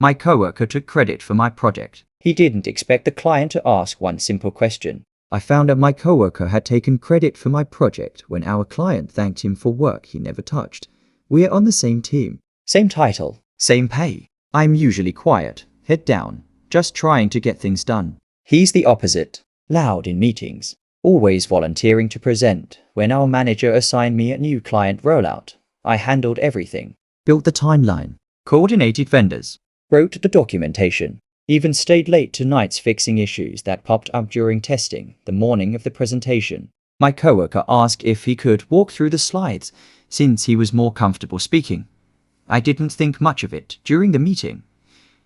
My coworker took credit for my project. He didn't expect the client to ask one simple question. I found out my coworker had taken credit for my project when our client thanked him for work he never touched. We're on the same team. Same title. Same pay. I'm usually quiet, head down, just trying to get things done. He's the opposite. Loud in meetings. Always volunteering to present. When our manager assigned me a new client rollout, I handled everything. Built the timeline. Coordinated vendors. Wrote the documentation. Even stayed late to nights fixing issues that popped up during testing the morning of the presentation. My coworker asked if he could walk through the slides since he was more comfortable speaking. I didn't think much of it during the meeting.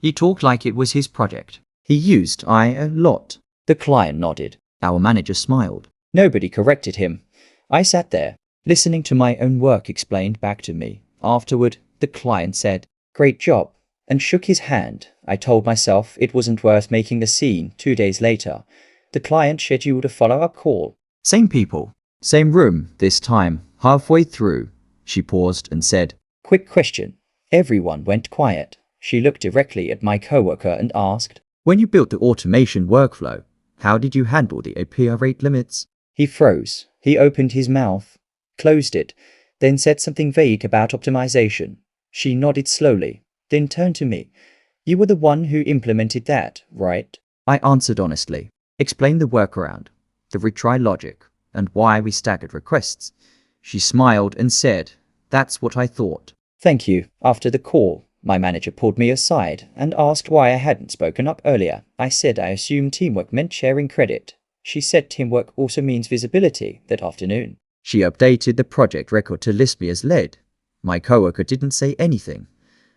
He talked like it was his project. He used I a lot. The client nodded. Our manager smiled. Nobody corrected him. I sat there, listening to my own work explained back to me. Afterward, the client said, "Great job," and shook his hand. I told myself it wasn't worth making the scene. 2 days later, the client scheduled a follow-up call. Same people, same room, this time. Halfway through, she paused and said, "Quick question." Everyone went quiet. She looked directly at my coworker and asked, "When you built the automation workflow, how did you handle the API rate limits?" He froze. He opened his mouth, closed it, then said something vague about optimization. She nodded slowly, then turned to me. "You were the one who implemented that, right?" I answered honestly, explained the workaround, the retry logic, and why we staggered requests. She smiled and said, "That's what I thought." "Thank you." After the call, my manager pulled me aside and asked why I hadn't spoken up earlier. I said I assumed teamwork meant sharing credit. She said teamwork also means visibility that afternoon. She updated the project record to list me as lead. My coworker didn't say anything.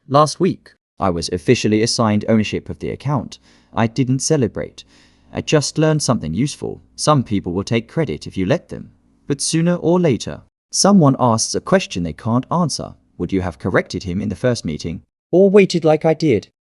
Last week, I was officially assigned ownership of the account. I didn't celebrate. I just learned something useful. Some people will take credit if you let them. But sooner or later, someone asks a question they can't answer. Would you have corrected him in the first meeting? Or waited like I did?